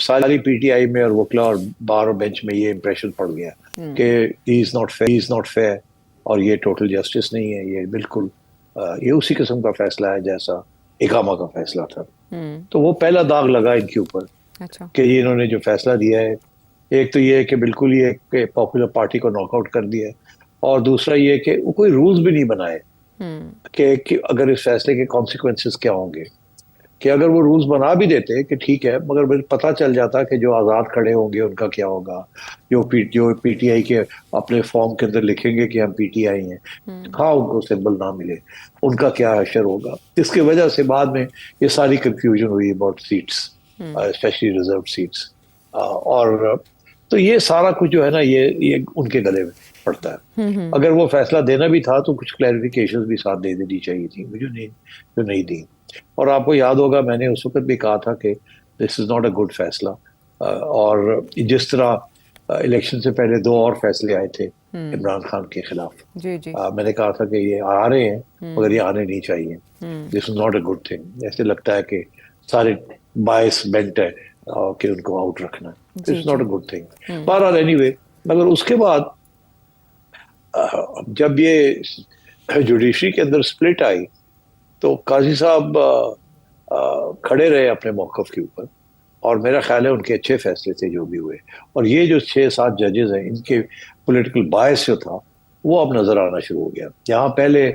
ساری P T I میں اور وکلا اور بار اور بینچ میں یہ امپریشن پڑ گیا کہ ہی از ناٹ فیئر اور یہ ٹوٹل جسٹس نہیں ہے، یہ بالکل یہ اسی قسم کا فیصلہ ہے جیسا اقامہ کا فیصلہ تھا. تو وہ پہلا داغ لگا ان کے اوپر کہ یہ انہوں نے جو فیصلہ دیا ہے، ایک تو یہ ہے کہ بالکل یہ کہ پاپولر پارٹی کو ناک آؤٹ کر دیا ہے، اور دوسرا یہ کہ وہ کوئی رولز بھی نہیں بنائے کہ اگر اس فیصلے کے کانسیکوینسز کیا ہوں گے. کہ اگر وہ رولز بنا بھی دیتے کہ ٹھیک ہے، مگر پتہ چل جاتا کہ جو آزاد کھڑے ہوں گے ان کا کیا ہوگا، جو پی ٹی آئی کے اپنے فارم کے اندر لکھیں گے کہ ہم پی ٹی آئی ہیں، ہاں ان کو سمبل نہ ملے، ان کا کیا حشر ہوگا. اس کی وجہ سے بعد میں یہ ساری کنفیوژن ہوئی about seats, especially reserved seats. اور تو یہ سارا کچھ جو ہے نا یہ ان کے گلے میں پڑتا ہے. اگر وہ فیصلہ دینا بھی تھا تو کچھ کلیریفیکیشن بھی ساتھ دے دینی چاہیے تھی، جو نہیں دی. اور آپ کو یاد ہوگا میں نے اس وقت بھی کہا تھا کہ دس از ناٹ اے گڈ فیصلہ. اور جس طرح الیکشن سے پہلے 2 اور فیصلے آئے تھے عمران خان کے خلاف، میں نے کہا تھا کہ یہ آ رہے ہیں مگر یہ آنے نہیں چاہیے. This is not a good thing. ایسے لگتا ہے کہ سارے باعث بینٹ ہے کہ ان کو آؤٹ رکھنا. This is not a good thing. بہرحال اینی وے، مگر اس کے بعد جب یہ جوڈیشری کے اندر سپلٹ آئی تو قاضی صاحب کھڑے رہے اپنے موقف کے اوپر، اور میرا خیال ہے ان کے اچھے فیصلے تھے جو بھی ہوئے. اور یہ جو 6-7 ججز ہیں ان کے پولیٹیکل باعث جو تھا وہ اب نظر آنا شروع ہو گیا. جہاں پہلے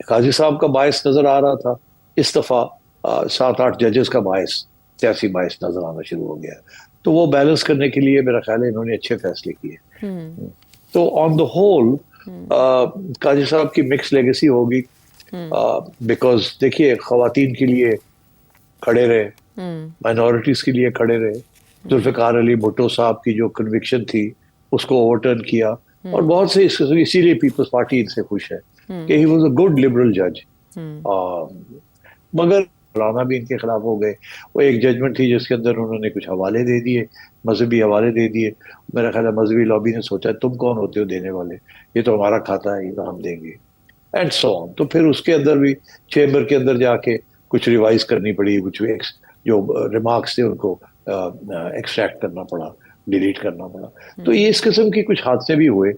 قاضی صاحب کا باعث نظر آ رہا تھا، اس دفعہ 7-8 ججز کا باعث، سیاسی باعث نظر آنا شروع ہو گیا. تو وہ بیلنس کرنے کے لیے میرا خیال ہے انہوں نے اچھے فیصلے کیے. تو آن دا ہول قاضی صاحب کی مکس لیگیسی ہوگی، بیکاز دیکھیے خواتین کے لیے کھڑے رہے، مائنورٹیز کے لیے کھڑے رہے. ذوالفقار علی بھٹو صاحب کی جو کنوکشن تھی اس کو اوور ٹرن کیا، اور بہت سے اسی لیے پیپلز پارٹی ان سے خوش ہے کہ he was a good liberal جج. مگر مولانا بھی ان کے خلاف ہو گئے. وہ ایک ججمنٹ تھی جس کے اندر انہوں نے کچھ حوالے دے دیے، مذہبی حوالے دے دیے. میرا خیال ہے مذہبی لابی نے سوچا تم کون ہوتے ہو دینے والے، یہ تو ہمارا کھاتا ہے، یہ تو ہم دیں گے، اینڈ سو آن. تو پھر اس کے اندر بھی چیمبر کے اندر جا کے کچھ ریوائز کرنی پڑی، کچھ جو ریمارکس تھے ان کو ایکسٹریکٹ کرنا پڑا، ڈیلیٹ کرنا پڑا. تو یہ اس قسم کی کچھ حادثے بھی ہوئے.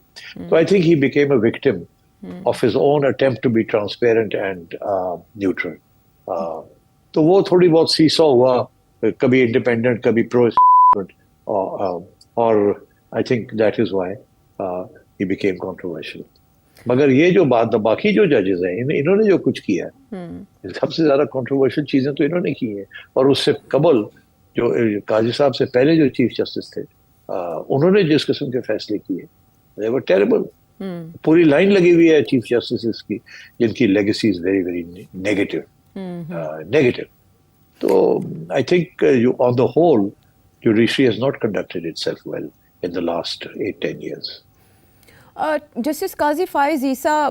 تو I think he became a victim of his own attempt to be transparent and neutral. تو وہ تھوڑی بہت سیسا ہوا، کبھی انڈیپینڈنٹ کبھی پرو اسٹیبلشمنٹ، اور I think that is why he became controversial. مگر یہ جو بات باقی جو ججز ہیں انہوں نے جو کچھ کیا ہے، سب سے زیادہ کنٹروورشل چیزیں تو انہوں نے کی ہیں. اور اس سے قبل جو قاضی صاحب سے پہلے جو چیف جسٹس تھے انہوں نے جس قسم کے فیصلے کیے they were terrible. پوری لائن لگی ہوئی ہے چیف جسٹس کی جن کی legacy is very very negative. تو I think on the whole judiciary has not conducted itself well in the last 8-10 years. Justice Qazi Faez عیسیٰ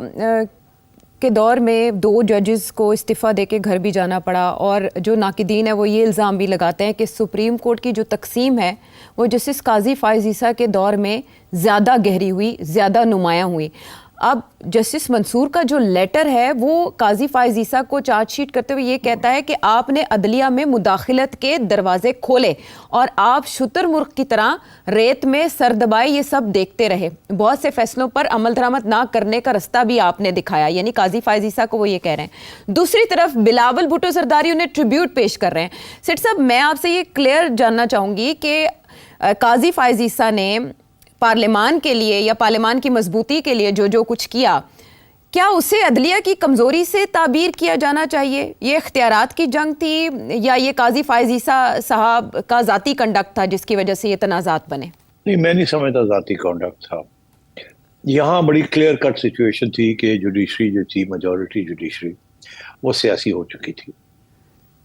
کے دور میں 2 ججز کو استعفیٰ دے کے گھر بھی جانا پڑا، اور جو ناقدین ہیں وہ یہ الزام بھی لگاتے ہیں کہ سپریم کورٹ کی جو تقسیم ہے وہ جسٹس قاضی فائز عیسیٰ کے دور میں زیادہ گہری ہوئی، زیادہ نمایاں ہوئی. اب جسٹس منصور کا جو لیٹر ہے وہ قاضی فائز عیسیٰ کو چارج شیٹ کرتے ہوئے یہ کہتا ہے کہ آپ نے عدلیہ میں مداخلت کے دروازے کھولے اور آپ شتر مرغ کی طرح ریت میں سر دبائے یہ سب دیکھتے رہے، بہت سے فیصلوں پر عمل درآمد نہ کرنے کا رستہ بھی آپ نے دکھایا. یعنی قاضی فائز عیسیٰ کو وہ یہ کہہ رہے ہیں. دوسری طرف بلاول بھٹو زرداری انہیں ٹریبیوٹ پیش کر رہے ہیں. سیٹ صاحب، میں آپ سے یہ کلیئر جاننا چاہوں گی کہ قاضی فائز عیسیٰ نے پارلیمان کے لیے یا پارلیمان کی مضبوطی کے لیے جو کچھ کیا اسے عدلیہ کی کمزوری سے تعبیر کیا جانا چاہیے؟ یہ اختیارات کی جنگ تھی یا یہ قاضی فائز عیسیٰ صاحب کا ذاتی کنڈکٹ تھا جس کی وجہ سے یہ تنازعات بنے؟ نہیں، میں نہیں سمجھتا ذاتی کنڈکٹ تھا. یہاں بڑی کلیئر کٹ سچویشن تھی کہ جوڈیشری جو تھی، میجورٹی جوڈیشری، وہ سیاسی ہو چکی تھی.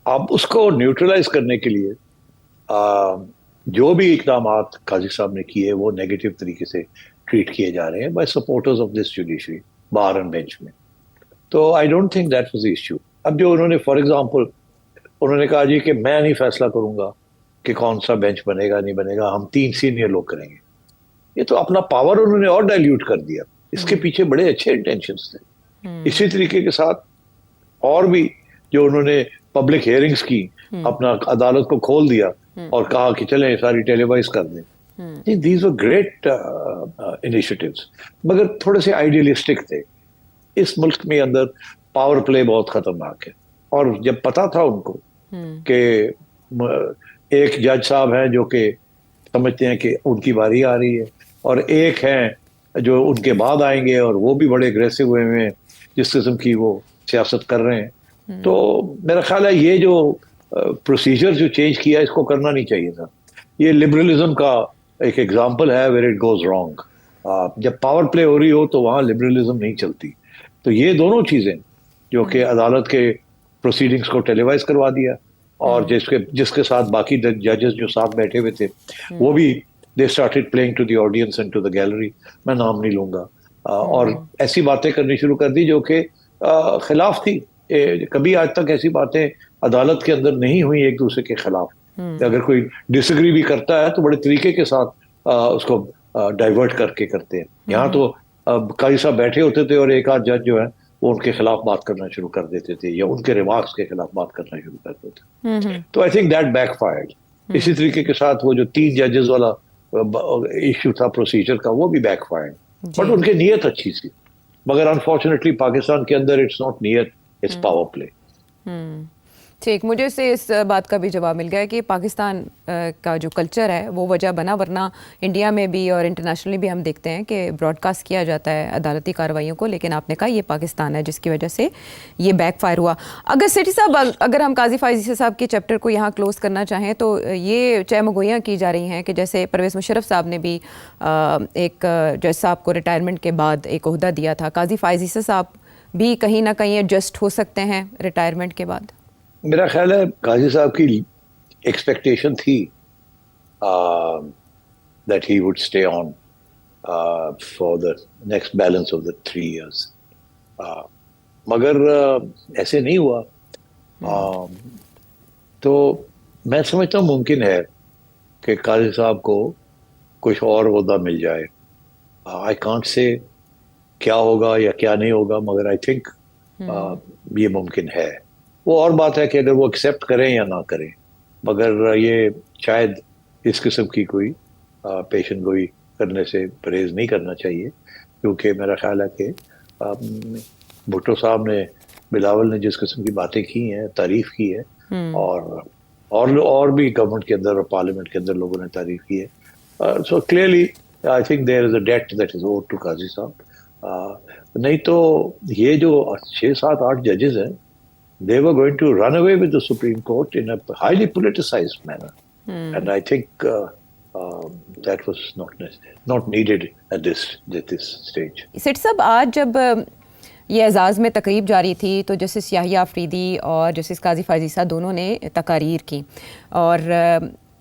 اب اس کو نیوٹرلائز کرنے کے لیے جو بھی اقدامات قاضی صاحب نے کیے وہ نیگیٹو طریقے سے ٹریٹ کیے جا رہے ہیں by supporters of this judiciary bar and bench میں. تو I don't think that was the issue. اب جو انہوں نے فار ایگزامپل انہوں نے کہا جی کہ میں نہیں فیصلہ کروں گا کہ کون سا بینچ بنے گا نہیں بنے گا، ہم 3 سینئر لوگ کریں گے. یہ تو اپنا پاور انہوں نے اور ڈائلیوٹ کر دیا. اس کے پیچھے بڑے اچھے انٹینشنز تھے. اسی طریقے کے ساتھ اور بھی جو انہوں نے پبلک ہیئرنگز کی اپنا عدالت کو کھول دیا اور کہا کہ چلیں ساری ٹیلیوائز کر دیں. دیز ور گریٹ انیشیٹوز مگر تھوڑے سے آئیڈیلسٹک تھے. اس ملک میں اندر پاور پلے بہت خطرناک ہے, اور جب پتا تھا ان کو کہ ایک جج صاحب ہیں جو کہ سمجھتے ہیں کہ ان کی باری آ رہی ہے, اور ایک ہیں جو ان کے بعد آئیں گے اور وہ بھی بڑے اگریسو ہوئے ہیں جس قسم کی وہ سیاست کر رہے ہیں, تو میرا خیال ہے یہ جو پروسیجر جو چینج کیا اس کو کرنا نہیں چاہیے تھا. یہ لبرلزم کا ایک ایگزامپل ہے ویئر اٹ گوز رانگ. جب پاور پلے ہو رہی ہو تو وہاں لبرلزم نہیں چلتی. تو یہ دونوں چیزیں جو کہ عدالت کے پروسیڈنگز کو ٹیلیوائز کروا دیا, اور جس کے ساتھ باقی ججز جو ساتھ بیٹھے ہوئے تھے وہ بھی they started playing to the audience and to the gallery, میں نام نہیں لوں گا, اور ایسی باتیں کرنی شروع کر دی جو کہ خلاف تھی. کبھی آج تک ایسی باتیں عدالت کے اندر نہیں ہوئی ایک دوسرے کے خلاف. اگر کوئی ڈس ایگری بھی کرتا ہے تو بڑے طریقے کے ساتھ اس کو ڈائیورٹ کر کے کرتے ہیں. یہاں تو قاضی صاحب بیٹھے ہوتے تھے اور ایک آدھ جج جو ہے وہ ان کے خلاف بات کرنا شروع کر دیتے تھے یا ان کے ریمارکس کے خلاف بات کرنا شروع کر دیتے تھے. تو I think that back fired. اسی طریقے کے ساتھ وہ جو 3 ججز والا ایشو تھا پروسیجر کا, وہ بھی بیک فائرڈ. بٹ ان کی نیت اچھی تھی, مگر انفارچونیٹلی پاکستان کے اندر اٹس ناٹ نیت, اٹس پاور پلے. ٹھیک, مجھے سے اس بات کا بھی جواب مل گیا کہ پاکستان کا جو کلچر ہے وہ وجہ بنا, ورنہ انڈیا میں بھی اور انٹرنیشنلی بھی ہم دیکھتے ہیں کہ براڈ کاسٹ کیا جاتا ہے عدالتی کارروائیوں کو, لیکن آپ نے کہا یہ پاکستان ہے جس کی وجہ سے یہ بیک فائر ہوا. اگر سیٹھی صاحب, اگر ہم قاضی فائز عیسی صاحب کے چیپٹر کو یہاں کلوز کرنا چاہیں تو یہ چہمگوئیاں کی جا رہی ہیں کہ جیسے پرویز مشرف صاحب نے بھی ایک جج صاحب کو ریٹائرمنٹ کے بعد ایک عہدہ دیا تھا, قاضی فائز عیسی صاحب بھی کہیں نہ کہیں ایڈجسٹ ہو سکتے ہیں ریٹائرمنٹ کے بعد. میرا خیال ہے قاضی صاحب کی ایکسپیکٹیشن تھی that he would stay on for the next balance of the 3 years. مگر ایسے نہیں ہوا. تو میں سمجھتا ہوں ممکن ہے کہ قاضی صاحب کو کچھ اور عہدہ مل جائے. I can't say کیا ہوگا یا کیا نہیں ہوگا, مگر I think یہ ممکن ہے. وہ اور بات ہے کہ اگر وہ ایکسیپٹ کریں یا نہ کریں, مگر یہ شاید اس قسم کی کوئی پیشن گوئی کرنے سے پرہیز نہیں کرنا چاہیے, کیونکہ میرا خیال ہے کہ بھٹو صاحب نے, بلاول نے جس قسم کی باتیں کی ہیں, تعریف کی ہے, اور بھی گورنمنٹ کے اندر اور پارلیمنٹ کے اندر لوگوں نے تعریف کی ہے. So clearly I think there is a date that is odd to Qazi صاحب. نہیں تو یہ جو 6, 7, 8 ججز ہیں, they were going to run away with the Supreme Court in a highly politicized manner. And I think that was not needed at this stage. سیٹ صاحب, آج جب یہ اعزاز میں تقریب جاری تھی تو جسٹس یحییٰ آفریدی اور جسٹس قاضی فائز عیسی دونوں نے تقاریر کی, اور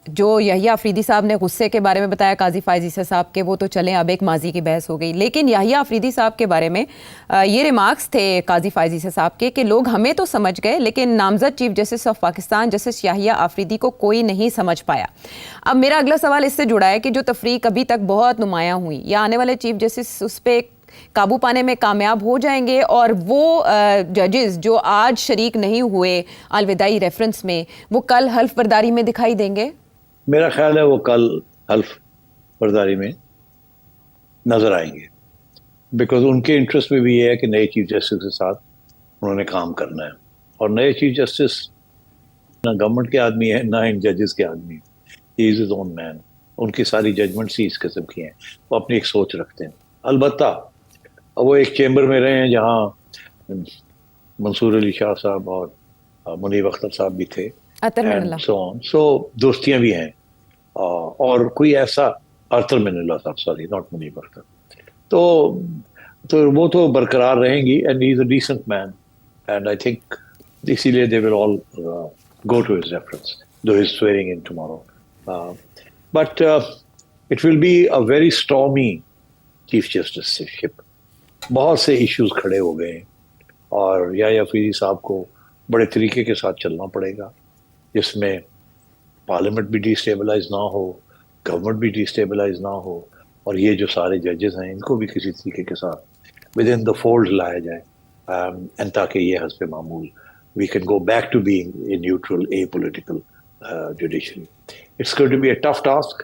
جو یحییٰ آفریدی صاحب نے غصے کے بارے میں بتایا قاضی فائز عیسی صاحب کے, وہ تو چلیں اب ایک ماضی کی بحث ہو گئی, لیکن یحییٰ آفریدی صاحب کے بارے میں یہ ریمارکس تھے قاضی فائز عیسی صاحب کے کہ لوگ ہمیں تو سمجھ گئے لیکن نامزد chief justice of Pakistan justice Yahya Afridi کو کوئی نہیں سمجھ پایا. اب میرا اگلا سوال اس سے جڑا ہے کہ جو تفریق ابھی تک بہت نمایاں ہوئی, یا آنے والے چیف جسٹس اس پہ قابو پانے میں کامیاب ہو جائیں گے, اور وہ ججز جو آج شریک نہیں ہوئے الوداعی ریفرنس میں, وہ کل حلف برداری میں دکھائی دیں گے؟ میرا خیال ہے وہ کل حلف برداری میں نظر آئیں گے, بیکاز ان کے انٹرسٹ میں بھی یہ ہے کہ نئے چیف جسٹس کے ساتھ انہوں نے کام کرنا ہے, اور نئے چیف جسٹس نہ گورنمنٹ کے آدمی ہیں نہ ان ججز کے آدمی, ہی از ہز اون مین. ان کی ساری ججمنٹس ہی اس قسم کی ہیں, وہ اپنی ایک سوچ رکھتے ہیں. البتہ وہ ایک چیمبر میں رہے ہیں جہاں منصور علی شاہ صاحب اور منیب اختر صاحب بھی تھے, سو دوستیاں بھی ہیں, اور کوئی ایسا ارتر من اللہ صاحب, سوری ناٹ منیب اختر, تو وہ تو برقرار رہیں گی. And he is a decent man, and I think اسی لیے they will all go to his reference though he is swearing in tomorrow. But it will be a very stormy chief justiceship. بہت سے issues کھڑے ہو گئے ہیں, اور یحییٰ آفریدی صاحب کو بڑے طریقے کے ساتھ چلنا پڑے گا, جس میں پارلیمنٹ بھی ڈی اسٹیبلائز نہ ہو, گورنمنٹ بھی ڈی اسٹیبلائز نہ ہو, اور یہ جو سارے ججز ہیں ان کو بھی کسی طریقے کے ساتھ ود ان دا فولڈ لایا جائے, تاکہ یہ حسب معمول we can go back to being a neutral, apolitical judiciary. It's going to be a tough task,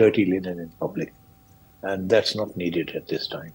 dirty linen in public, and that's not needed at this time.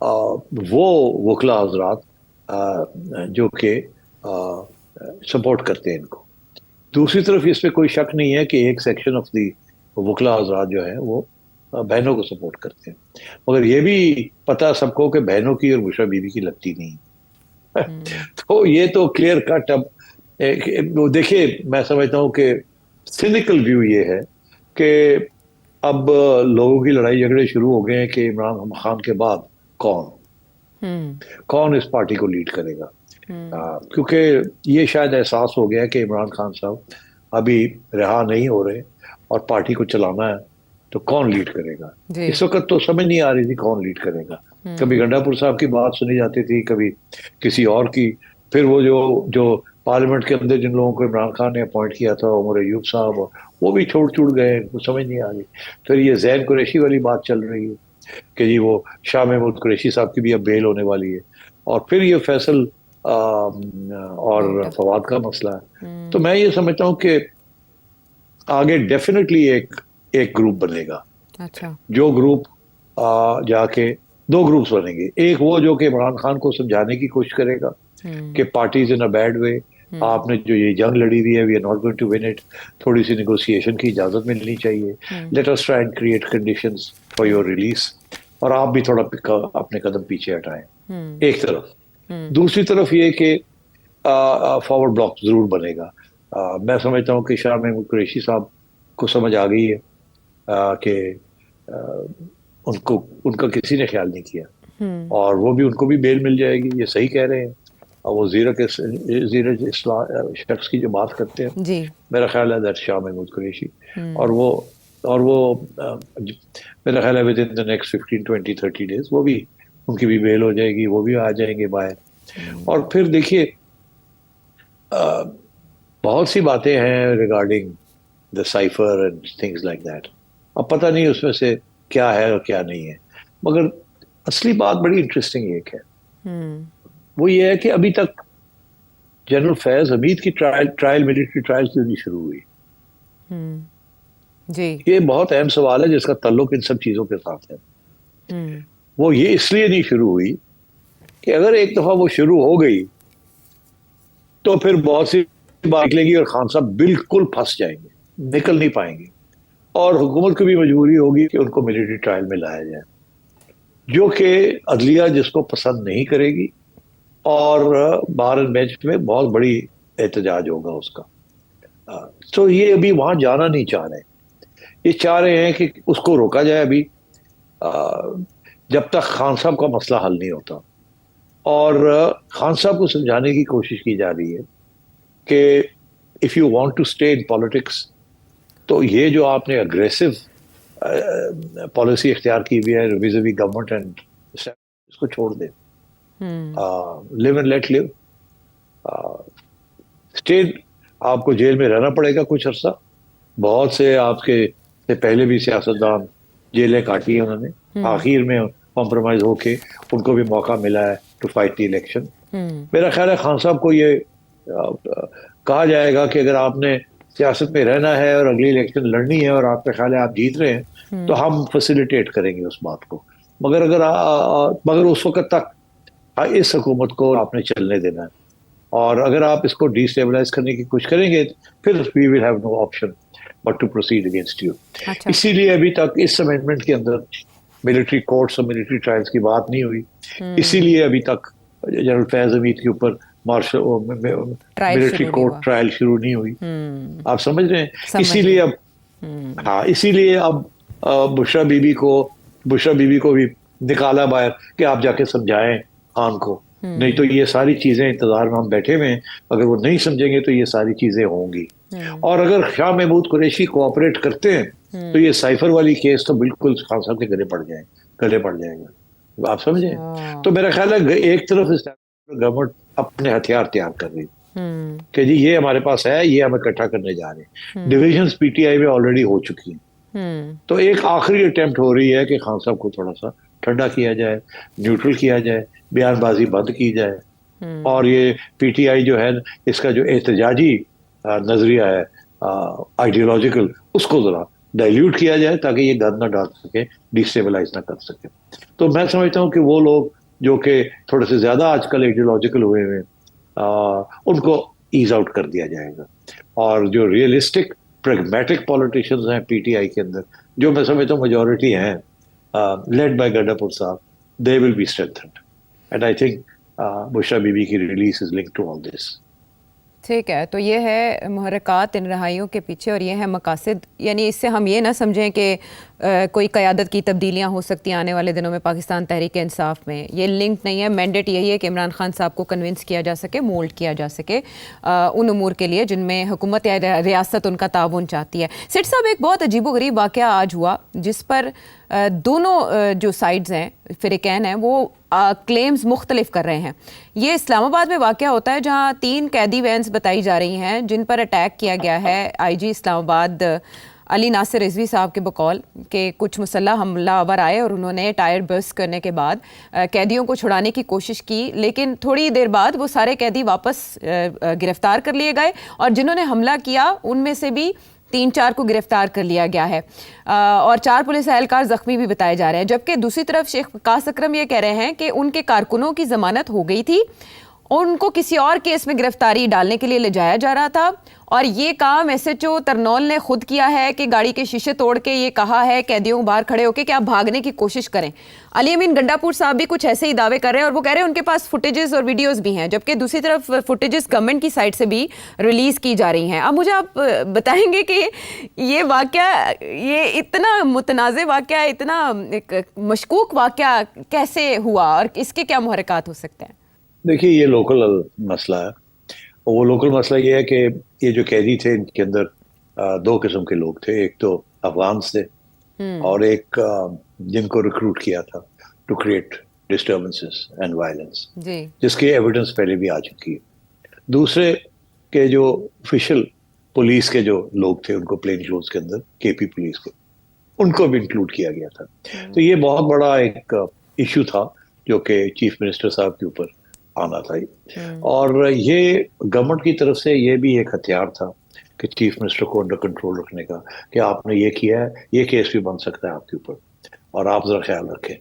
وہ وکلا حضرات جو کہ سپورٹ کرتے ہیں ان کو. دوسری طرف اس پہ کوئی شک نہیں ہے کہ ایک سیکشن آف دی وکلا حضرات جو ہیں وہ بہنوں کو سپورٹ کرتے ہیں, مگر یہ بھی پتہ سب کو کہ بہنوں کی اور بشرا بیوی کی لگتی نہیں. تو یہ تو کلیئر کٹ. اب دیکھیے میں سمجھتا ہوں کہ سینیکل ویو یہ ہے کہ اب لوگوں کی لڑائی جھگڑے شروع ہو گئے ہیں کہ عمران خان کے بعد کون اس پارٹی کو لیڈ کرے گا. کیونکہ یہ شاید احساس ہو گیا ہے کہ عمران خان صاحب ابھی رہا نہیں ہو رہے اور پارٹی کو چلانا ہے تو کون لیڈ کرے گا. اس وقت تو سمجھ نہیں آ رہی تھی کون لیڈ کرے گا. کبھی گنڈا پور صاحب کی بات سنی جاتی تھی, کبھی کسی اور کی, پھر وہ جو پارلیمنٹ کے اندر جن لوگوں کو عمران خان نے اپوائنٹ کیا تھا, عمر ایوب صاحب, وہ بھی چھوڑ گئے, ان کو سمجھ نہیں آ رہی. پھر یہ زین قریشی والی بات چل رہی ہے کہ جی وہ شاہ محمود قریشی صاحب کی بھی اب بیل ہونے والی ہے, اور پھر یہ فیصل اور فواد کا مسئلہ ہے. تو میں یہ سمجھتا ہوں کہ آگے ڈیفینیٹلی ایک گروپ بنے گا. اچھا, جو گروپ جا کے دو گروپس بنیں گے. ایک وہ جو کہ عمران خان کو سمجھانے کی کوشش کرے گا کہ parties in a bad way, آپ نے جو یہ جنگ لڑی ہوئی ہے we are not going to win it, تھوڑی سی نیگوسیشن کی اجازت ملنی چاہیے, let us try and create conditions for your release, اور آپ بھی تھوڑا اپنے قدم پیچھے ہٹائیں. ایک طرف. دوسری طرف یہ کہ فارورڈ بلاک ضرور بنے گا. میں سمجھتا ہوں کہ شاہ محمود قریشی صاحب کو سمجھ آ گئی ہے کہ ان کا کسی نے خیال نہیں کیا, اور وہ بھی ان کو بھی بیل مل جائے گی. یہ صحیح کہہ رہے ہیں. وہ زیرج شخص کی جو بات کرتے ہیں جی, میرا خیال ہے دیٹ شاہ محمود قریشی, اور وہ میرا خیال ہے with in the next 15-20-30 days وہ بھی, ان کی بھی بیل ہو جائے گی, وہ بھی آ جائیں گے باہر. اور پھر دیکھیے بہت سی باتیں ہیں regarding the cipher and things like that. اب پتہ نہیں اس میں سے کیا ہے اور کیا نہیں ہے, مگر اصلی بات بڑی انٹرسٹنگ ایک ہے, وہ یہ ہے کہ ابھی تک جنرل فیض حمید کی ٹرائل ملٹری ٹرائل کیوں نہیں شروع ہوئی. جی, یہ بہت اہم سوال ہے جس کا تعلق ان سب چیزوں کے ساتھ ہے. وہ یہ اس لیے نہیں شروع ہوئی کہ اگر ایک دفعہ وہ شروع ہو گئی تو پھر بہت سی بات نکلے گی اور خان صاحب بالکل پھنس جائیں گے, نکل نہیں پائیں گے, اور حکومت کو بھی مجبوری ہوگی کہ ان کو ملٹری ٹرائل میں لایا جائے, جو کہ عدلیہ جس کو پسند نہیں کرے گی, اور بار اینڈ بینچ میں بہت بڑی احتجاج ہوگا اس کا. تو یہ ابھی وہاں جانا نہیں چاہ رہے. یہ چاہ رہے ہیں کہ اس کو روکا جائے ابھی جب تک خان صاحب کا مسئلہ حل نہیں ہوتا, اور خان صاحب کو سمجھانے کی کوشش کی جا رہی ہے کہ if you want to stay in politics تو یہ جو آپ نے اگریسو پالیسی اختیار کی ہوئی ہے ویز وی گورنمنٹ اینڈ اس کو چھوڑ دیں. لیو اینڈ لیٹ لیو. اسٹیٹ آپ کو جیل میں رہنا پڑے گا کچھ عرصہ. بہت سے آپ کے سے پہلے بھی سیاستدان جیلیں کاٹی ہیں انہوں نے, آخر میں کمپرومائز ہو کے ان کو بھی موقع ملا ہے ٹو فائٹ دی الیکشن. میرا خیال ہے خان صاحب کو یہ کہا جائے گا کہ اگر آپ نے سیاست میں رہنا ہے اور اگلی الیکشن لڑنی ہے اور آپ کا خیال ہے آپ جیت رہے ہیں تو ہم فیسیلیٹیٹ کریں گے اس بات کو, مگر اس وقت تک اس حکومت کو آپ نے چلنے دینا ہے, اور اگر آپ اس کو ڈی اسٹیبلائز کرنے کی کوشش کریں گے پھر we will have no option but to proceed against you. اسی لیے ابھی تک اس امینڈمنٹ کے اندر ملٹری کورٹس اور ملٹری ٹرائلز کی بات نہیں ہوئی. اسی لیے ابھی تک جنرل فیض حمید کے اوپر ملٹری کورٹ ٹرائل شروع نہیں ہوئی. آپ سمجھ رہے ہیں. اسی لیے اب بشرا بیوی کو بھی نکالا باہر کہ آپ جا کے سمجھائیں خان کو, نہیں تو یہ ساری چیزیں انتظار میں ہم بیٹھے ہوئے ہیں, اگر وہ نہیں سمجھیں گے تو یہ ساری چیزیں ہوں گی. اور اگر شاہ محمود قریشی کوآپریٹ کرتے ہیں تو یہ سائفر والی کیس تو بالکل خان صاحب کے گلے پڑ جائے گا. آپ سمجھیں. تو میرا خیال ہے ایک طرف گورنمنٹ اپنے ہتھیار تیار کر رہی کہ جی یہ ہمارے پاس ہے, یہ ہم اکٹھا کرنے جا رہے ہیں. ڈویژنز پی ٹی آئی میں آلریڈی ہو چکی ہیں, تو ایک آخری اٹیمپٹ ہو رہی ہے کہ خان صاحب کو تھوڑا سا ٹھنڈا کیا جائے, نیوٹرل کیا جائے, بیان بازی بند کی جائے, اور یہ پی ٹی آئی جو ہے اس کا جو احتجاجی نظریہ ہے آئیڈیولوجیکل, اس کو ذرا ڈائلیوٹ کیا جائے تاکہ یہ گند نہ ڈال سکے, ڈیسٹیبلائز نہ کر سکے. تو میں سمجھتا ہوں کہ وہ لوگ جو کہ تھوڑے سے زیادہ آج کل ایڈیولوجیکل ہوئے ہوئے ان کو ایز آؤٹ کر دیا جائے گا, اور جو ریئلسٹک پریگمیٹک پولیٹیشینز ہیں پی ٹی آئی کے اندر, جو میں سمجھتا ہوں میجورٹی ہیں لیڈ بائی گڈا پور صاحب, they will be strengthened, and I think Bushra Bibi کی release is link to all this. ٹھیک ہے, تو یہ ہے محرکات ان رہائیوں کے پیچھے اور یہ ہے مقاصد. یعنی اس سے ہم یہ نہ سمجھیں کہ کوئی قیادت کی تبدیلیاں ہو سکتی ہیں آنے والے دنوں میں پاکستان تحریک انصاف میں, یہ لنک نہیں ہے. مینڈیٹ یہی ہے کہ عمران خان صاحب کو کنونس کیا جا سکے, مولڈ کیا جا سکے ان امور کے لیے جن میں حکومت یا ریاست ان کا تعاون چاہتی ہے. سیٹھ صاحب, ایک بہت عجیب و غریب واقعہ آج ہوا جس پر دونوں جو سائڈز ہیں, فریقین ہیں, وہ کلیمز مختلف کر رہے ہیں. یہ اسلام آباد میں واقعہ ہوتا ہے جہاں 3 قیدی وینز بتائی جا رہی ہیں جن پر اٹیک کیا گیا ہے آئی جی اسلام آباد علی ناصر رضوی صاحب کے بقول کہ کچھ مسلح حملہ آور آئے اور انہوں نے ٹائر برسٹ کرنے کے بعد قیدیوں کو چھڑانے کی کوشش کی, لیکن تھوڑی دیر بعد وہ سارے قیدی واپس گرفتار کر لیے گئے اور جنہوں نے حملہ کیا ان میں سے بھی 3-4 کو گرفتار کر لیا گیا ہے, اور 4 پولیس اہلکار زخمی بھی بتائے جا رہے ہیں. جبکہ دوسری طرف شیخ وقاص اکرم یہ کہہ رہے ہیں کہ ان کے کارکنوں کی ضمانت ہو گئی تھی, ان کو کسی اور کیس میں گرفتاری ڈالنے کے لیے لے جایا جا رہا تھا, اور یہ کام ایس ایچ او ترنول نے خود کیا ہے کہ گاڑی کے شیشے توڑ کے یہ کہا ہے قیدیوں باہر کھڑے ہو کے کہ آپ بھاگنے کی کوشش کریں. علی امین گنڈا پور صاحب بھی کچھ ایسے ہی دعوے کر رہے ہیں اور وہ کہہ رہے ہیں ان کے پاس فوٹیجز اور ویڈیوز بھی ہیں, جبکہ دوسری طرف فوٹیجز گورنمنٹ کی سائٹ سے بھی ریلیز کی جا رہی ہیں. اب مجھے آپ بتائیں گے کہ یہ واقعہ, یہ اتنا متنازع واقعہ, اتنا مشکوک واقعہ کیسے ہوا اور اس کے کیا محرکات ہو سکتے ہیں؟ دیکھیے, یہ لوکل مسئلہ ہے. وہ لوکل مسئلہ یہ ہے کہ یہ جو قیدی تھے ان کے اندر 2 قسم کے لوگ تھے. ایک تو افغانس تھے اور ایک جن کو ریکروٹ کیا تھا to create disturbances and violence, جس کی ایویڈنس پہلے بھی آ چکی ہے. دوسرے کے جو آفیشیل پولیس کے جو لوگ تھے ان کو پلین کلوتھس کے اندر, کے پی پولیس کے, ان کو بھی انکلوڈ کیا گیا تھا. تو یہ بہت بڑا ایک ایشو تھا جو کہ چیف منسٹر صاحب کے اوپر آنا تھا, اور یہ گورنمنٹ کی طرف سے یہ بھی ایک ہتھیار تھا کہ چیف منسٹر کو انڈر کنٹرول رکھنے کا, کہ آپ نے یہ کیا ہے, یہ کیس بھی بن سکتا ہے آپ کے اوپر اور آپ ذرا خیال رکھیں.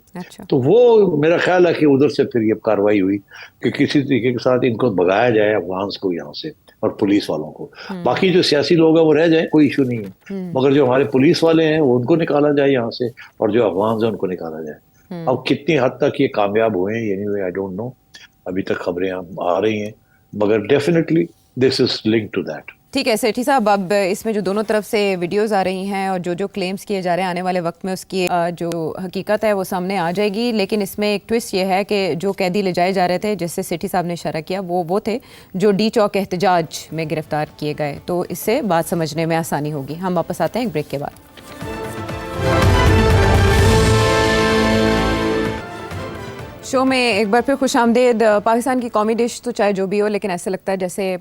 تو وہ میرا خیال ہے کہ ادھر سے پھر یہ کاروائی ہوئی کہ کسی طریقے کے ساتھ ان کو بھگایا جائے افغانس کو یہاں سے اور پولیس والوں کو. باقی جو سیاسی لوگ ہیں وہ رہ جائیں, کوئی ایشو نہیں ہے, مگر جو ہمارے پولیس والے ہیں وہ ان کو نکالا جائے یہاں سے, اور جو افغانس ہیں ان کو نکالا جائے. اب کتنی حد تک یہ کامیاب ہوئے ہیں یہ نہیں ہوئے, آئی ڈونٹ نو, ابھی تک خبریں آ رہی ہیں, مگر definitely this is link to that. ٹھیک ہے سیٹھی صاحب, اب اس میں جو دونوں طرف سے ویڈیوز آ رہی ہیں اور جو کلیمز کیے جا رہے ہیں آنے والے وقت میں اس کی جو حقیقت ہے وہ سامنے آ جائے گی. لیکن اس میں ایک ٹوسٹ یہ ہے کہ جو قیدی لے جائے جا رہے تھے جس سے سیٹھی صاحب نے اشارہ کیا وہ تھے جو ڈی چوک احتجاج میں گرفتار کیے گئے. تو اس سے بات سمجھنے میں آسانی ہوگی. ہم واپس آتے ہیں ایک بریک کے بعد. شو میں ایک بار پھر خوش آمدید. پاکستان کی قومی ڈش تو چاہے جو بھی ہو, لیکن ایسا لگتا ہے جیسے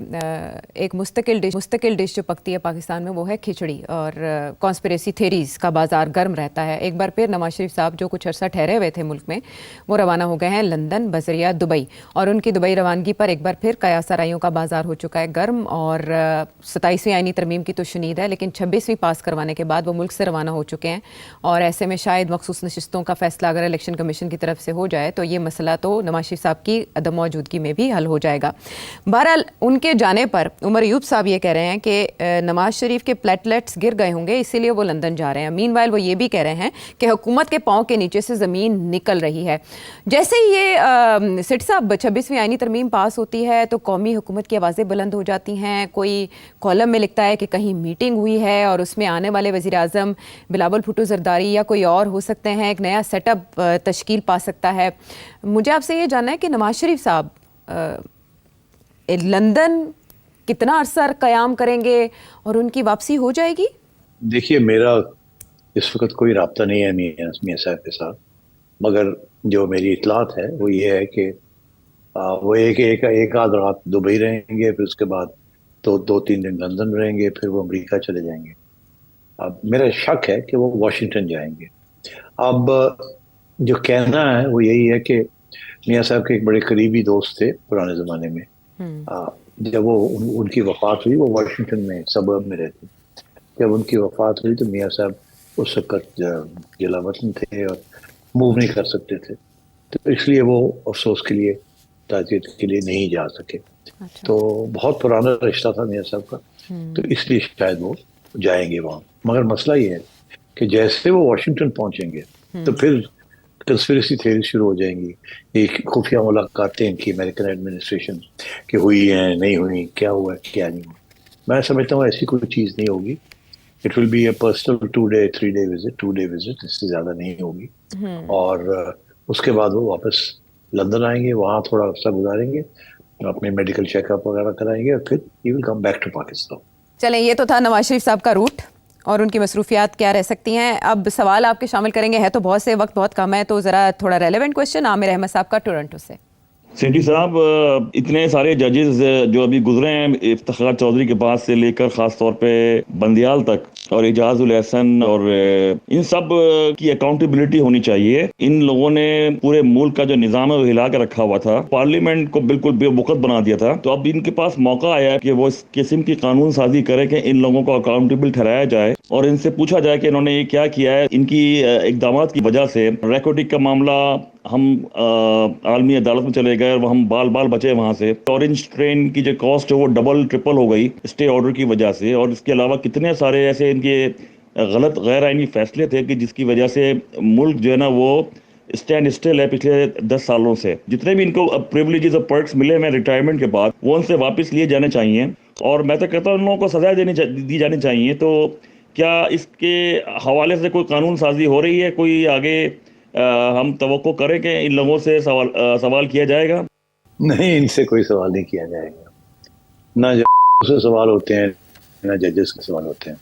ایک مستقل ڈش جو پکتی ہے پاکستان میں وہ ہے کھچڑی, اور کانسپریسی تھیریز کا بازار گرم رہتا ہے. ایک بار پھر نواز شریف صاحب جو کچھ عرصہ ٹھہرے ہوئے تھے ملک میں, وہ روانہ ہو گئے ہیں لندن بذریعہ دبئی, اور ان کی دبئی روانگی پر ایک بار پھر قیاس آرائیوں کا بازار ہو چکا ہے گرم. اور 27ویں آئینی ترمیم کی تو شنید ہے, لیکن 26ویں پاس کروانے کے بعد وہ ملک سے روانہ ہو چکے ہیں, اور ایسے میں شاید مخصوص نشستوں کا فیصلہ اگر الیکشن کمیشن کی طرف سے ہو جائے تو یہ مسئلہ تو نواز شریف صاحب کی عدم موجودگی میں بھی حل ہو جائے گا. بہرحال ان کے جانے پر عمر ایوب صاحب یہ کہہ رہے ہیں کہ نواز شریف کے پلیٹلیٹس گر گئے ہوں گے اسی لیے وہ لندن جا رہے ہیں. مین وائل وہ یہ بھی کہہ رہے ہیں کہ حکومت کے پاؤں کے نیچے سے زمین نکل رہی ہے. جیسے ہی یہ سیٹھ صاحب 26ویں آئینی ترمیم پاس ہوتی ہے تو قومی حکومت کی آوازیں بلند ہو جاتی ہیں. کوئی کالم میں لکھتا ہے کہ کہیں میٹنگ ہوئی ہے اور اس میں آنے والے وزیر اعظم بلاول بھٹو زرداری یا کوئی اور ہو سکتے ہیں, ایک نیا سیٹ اپ تشکیل پا سکتا ہے. مجھے آپ سے یہ جاننا ہے کہ نواز شریف صاحب لندن کتنا عرصہ قیام کریں گے اور ان کی واپسی ہو جائے گی؟ دیکھیے, میرا اس وقت کوئی رابطہ نہیں ہے میاں صاحب کے ساتھ, مگر جو میری اطلاعات ہے وہ یہ ہے کہ وہ ایک آدھ رات دبئی رہیں گے, پھر اس کے بعد تو 2-3 دن لندن رہیں گے, پھر وہ امریکہ چلے جائیں گے. اب میرا شک ہے کہ وہ واشنگٹن جائیں گے. اب جو کہنا ہے وہ یہی ہے کہ میاں صاحب کے ایک بڑے قریبی دوست تھے پرانے زمانے میں, جب وہ ان کی وفات ہوئی وہ واشنگٹن میں سبرب میں رہتے, جب ان کی وفات ہوئی تو میاں صاحب اس وقت ضلع وطن تھے اور موو نہیں کر سکتے تھے، تو اس لیے وہ افسوس کے لیے تعزیت کے لیے نہیں جا سکے. اچھا. تو بہت پرانا رشتہ تھا میاں صاحب کا، تو اس لیے شاید وہ جائیں گے وہاں. مگر مسئلہ یہ ہے کہ جیسے وہ واشنگٹن پہنچیں گے تو پھر کنسپریسی تھیوری شروع ہو جائیں گی، ایک خفیہ ملاقاتیں کی امریکن ایڈمنسٹریشن کہ ہوئی ہیں نہیں ہوئی، کیا ہوا کیا نہیں ہوا. میں سمجھتا ہوں ایسی کوئی چیز نہیں ہوگی. It will be a personal 2 day 3 day visit, 2 day visit, اس سے زیادہ نہیں ہوگی. اور اس کے بعد وہ واپس لندن آئیں گے، وہاں تھوڑا عرصہ گزاریں گے، اپنے میڈیکل چیک اپ وغیرہ کرائیں گے، اور پھر ہی ول کم بیک ٹو پاکستان. چلیں، یہ تو تھا نواز شریف صاحب کا روٹ اور ان کی مصروفیات کیا رہ سکتی ہیں. اب سوال آپ کے شامل کریں گے، ہے تو بہت سے، وقت بہت کم ہے، تو ذرا تھوڑا ریلیونٹ کوشچن عامر احمد صاحب کا ٹورنٹو سے. سینٹی صاحب، اتنے سارے ججز جو ابھی گزرے ہیں افتخار چودھری کے بعد سے لے کر خاص طور پہ بندیال تک اور اعجاز الاحسن، اور ان سب کی اکاؤنٹیبلٹی ہونی چاہیے. ان لوگوں نے پورے ملک کا جو نظام ہے وہ ہلا کے رکھا ہوا تھا، پارلیمنٹ کو بالکل بے وقت بنا دیا تھا. تو اب ان کے پاس موقع آیا کہ وہ اس قسم کی قانون سازی کرے کہ ان لوگوں کو اکاؤنٹیبل ٹھہرایا جائے اور ان سے پوچھا جائے کہ انہوں نے یہ کیا کیا ہے. ان کی اقدامات کی وجہ سے ریکوٹک کا معاملہ ہم عالمی عدالت میں چلے گئے اور ہم بال بال بچے وہاں سے. اورنج ٹرین کی جو کاسٹ ہے وہ ڈبل ٹرپل ہو گئی اسٹے آرڈر کی وجہ سے. اور اس کے علاوہ کتنے سارے ایسے ان کے غلط غیر آئینی فیصلے تھے کہ جس کی وجہ سے ملک جو ہے نا وہ اسٹینڈ اسٹل ہے پچھلے 10 سالوں سے. جتنے بھی ان کو پریولیجز اور پرکس ملے ہیں ریٹائرمنٹ کے بعد وہ ان سے واپس لیے جانے چاہیے، اور میں تو کہتا ہوں ان لوگوں کو سزا دی جانی چاہیے. تو کیا اس کے حوالے سے کوئی قانون سازی ہو رہی ہے؟ کوئی آگے ہم توقع کریں کہ ان لوگوں سے سوال کیا جائے گا؟ نہیں، ان سے کوئی سوال نہیں کیا جائے گا. نہ سے سوال ہوتے ہیں نہ ججز کے سوال ہوتے ہیں.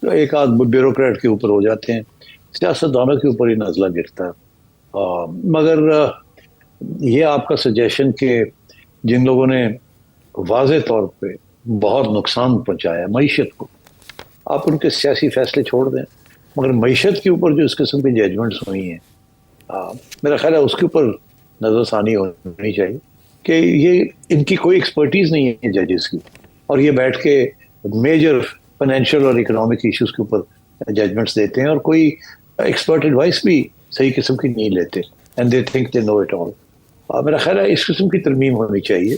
تو ایک آدھ بیوروکریٹ کے اوپر ہو جاتے ہیں، سیاستدانوں کے اوپر ہی نازلہ گرتا ہے. مگر یہ آپ کا سجیشن کہ جن لوگوں نے واضح طور پہ بہت نقصان پہنچایا معیشت کو، آپ ان کے سیاسی فیصلے چھوڑ دیں، مگر معیشت کے اوپر جو اس قسم کی ججمنٹس ہوئی ہیں، میرا خیال ہے اس کے اوپر نظر ثانی ہونی چاہیے کہ یہ ان کی کوئی ایکسپرٹیز نہیں ہے ججز کی، اور یہ بیٹھ کے میجر فائنینشیل اور اکنامک ایشوز کے اوپر ججمنٹس دیتے ہیں، اور کوئی ایکسپرٹ ایڈوائس بھی صحیح قسم کی نہیں لیتے. And they think they know it all. میرا خیال ہے اس قسم کی ترمیم ہونی چاہیے.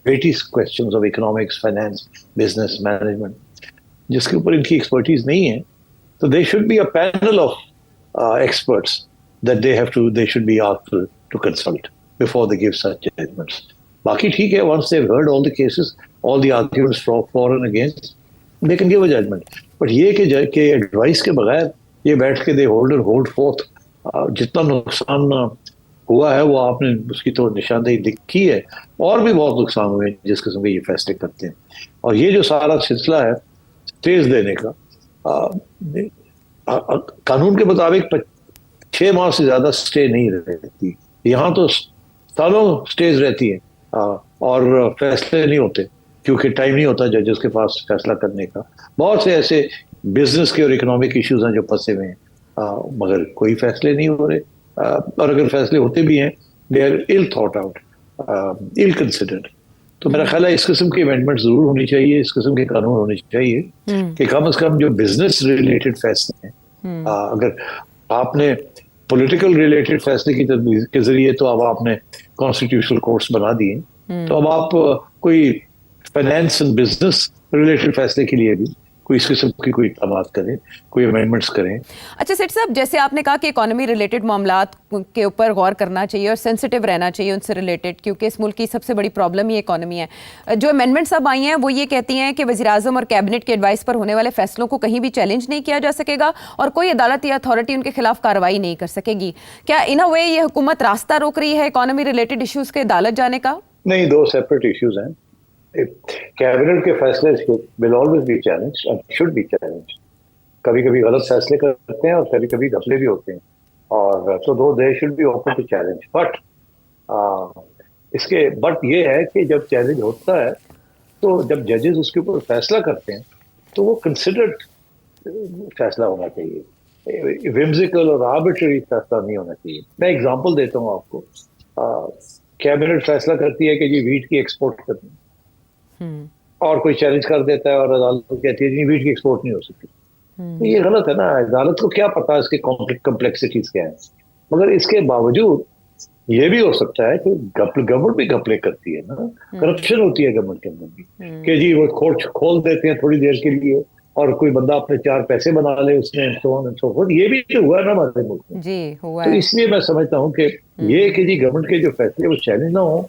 Weighty questions of economics, finance, business, management, جس کے اوپر ان کی ایکسپرٹیز نہیں ہے، تو they should be a panel of experts that they should be asked to consult before they give such judgments. باقی ٹھیک ہے، once they've heard all the cases, all the arguments for and against, they can give a judgment. But یہ کہ advice کے بغیر یہ بیٹھ کے they hold forth، جتنا نقصان ہوا ہے وہ آپ نے اس کی تو نشاندہی دکھی ہے، اور بھی بہت نقصان ہوئے جس قسم کے یہ فیصلے کرتے ہیں. اور یہ جو سارا سلسلہ ہے اسٹیز دینے کا، قانون کے مطابق 6 ماہ سے زیادہ اسٹے نہیں رہتی. یہاں تو سالوں اسٹیز رہتی ہیں اور فیصلے نہیں ہوتے، کیونکہ ٹائم نہیں ہوتا ججز کے پاس فیصلہ کرنے کا. بہت سے ایسے بزنس کے اور اکنامک ایشوز ہیں جو پھنسے ہوئے ہیں، مگر کوئی فیصلے نہیں ہو رہے. اور اگر فیصلے ہوتے بھی ہیں they are ill thought out, ill considered. تو میرا خیال ہے اس قسم کی امینڈمنٹ ضرور ہونی چاہیے، اس قسم کے قانون ہونے چاہیے کہ کم از کم جو بزنس ریلیٹڈ فیصلے ہیں، اگر آپ نے پولیٹیکل ریلیٹڈ فیصلے کی تدبیر کے ذریعے تو اب آپ نے کانسٹیٹیوشنل کورٹس بنا دیے، تو اب آپ کوئی فائنینس اینڈ بزنس ریلیٹڈ فیصلے کے لیے بھی کوئی اس قسم کی کوئی اقدامات کریں، کوئی امینڈمنٹس کریں. اچھا سیٹ صاحب، جیسے آپ نے کہا کہ اکانومی ریلیٹڈ معاملات کے اوپر غور کرنا چاہیے اور سینسٹیو رہنا چاہیے ان سے ریلیٹڈ، کیونکہ اس ملک کی سب سے بڑی پرابلم یہ اکانومی ہے. جو امینڈمنٹس اب آئی ہیں وہ یہ کہتی ہیں کہ وزیر اعظم اور کیبنٹ کے ایڈوائس پر ہونے والے فیصلوں کو کہیں بھی چیلنج نہیں کیا جا سکے گا اور کوئی عدالت یا اتھارٹی ان کے خلاف کارروائی نہیں کر سکے گی. کیا ان اے وے یہ حکومت راستہ روک رہی ہے اکانومی ریلیٹڈ ایشوز کے عدالت جانے کا؟ نہیں، دو سیپریٹ ایشوز ہیں. کیبنٹ کے فیصلے will always be challenged and should be challenged. کبھی کبھی غلط فیصلے کرتے ہیں اور کبھی کبھی گھپلے بھی ہوتے ہیں، اور تو دو they should be open to challenge. اس کے بٹ یہ ہے کہ جب چیلنج ہوتا ہے تو جب ججز اس کے اوپر فیصلہ کرتے ہیں تو وہ کنسیڈرڈ فیصلہ ہونا چاہیے، whimsical اور arbitrary فیصلہ نہیں ہونا چاہیے. میں ایگزامپل دیتا ہوں آپ کو. کیبنٹ فیصلہ کرتی ہے کہ جی ویٹ کی ایکسپورٹ کرنی، اور کوئی چیلنج کر دیتا ہے اور عدالت کہتی ہے جی ویٹ کی ایکسپورٹ نہیں ہو سکتی. یہ غلط ہے نا. عدالت کو کیا پتا اس کی کمپلیکسٹیز کیا ہے. مگر اس کے باوجود یہ بھی ہو سکتا ہے کہ گورنمنٹ بھی گھپلے کرتی ہے نا, کرپشن ہوتی ہے گورنمنٹ کے اندر بھی, کہ جی وہ کورٹ کھول دیتے ہیں تھوڑی دیر کے لیے اور کوئی بندہ اپنے 4 پیسے بنا لے اس میں, یہ بھی تو ہوا ہے نا ہمارے ملک میں. جی ہوا تو ہے. اس لیے میں سمجھتا ہوں کہ یہ کہ جی گورنمنٹ کے جو فیصلے وہ چیلنج نہ ہو,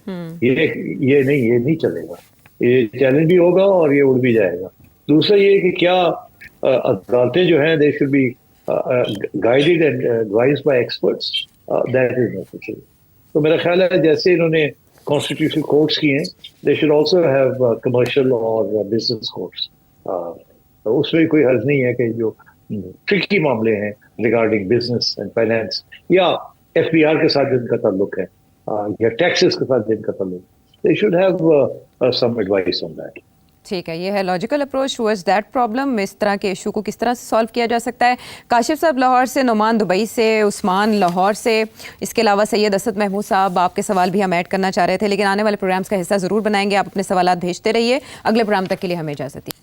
یہ نہیں چلے گا. یہ چیلنج بھی ہوگا اور یہ اڑ بھی جائے گا. دوسرا یہ کہ کیا عدالتیں جو ہیں they should be guided and advised by experts, that is necessary. تو میرا خیال ہے جیسے انہوں نے کانسٹیٹیوشنل کورٹس کی ہیں, they should also have commercial اور بزنس کورٹس. تو اس میں کوئی حرج نہیں ہے کہ جو ٹرکی معاملے ہیں ریگارڈنگ بزنس اینڈ فائنینس یا FBR کے ساتھ جن کا تعلق ہے یا ٹیکسز کے ساتھ جن کا تعلق ہے, they should have some advice on that. ٹھیک ہے, یہ ہے logical approach towards that problem. اس طرح کے ایشو کو کس طرح سے سالو کیا جا سکتا ہے. کاشف صاحب لاہور سے, نعمان دبئی سے, عثمان لاہور سے, اس کے علاوہ سید اسد محمود صاحب, آپ کے سوال بھی ہم ایڈ کرنا چاہ رہے تھے لیکن آنے والے پروگرامز کا حصہ ضرور بنائیں گے. آپ اپنے سوالات بھیجتے رہیے. اگلے پروگرام تک کے لیے ہمیں اجازت دیجیے.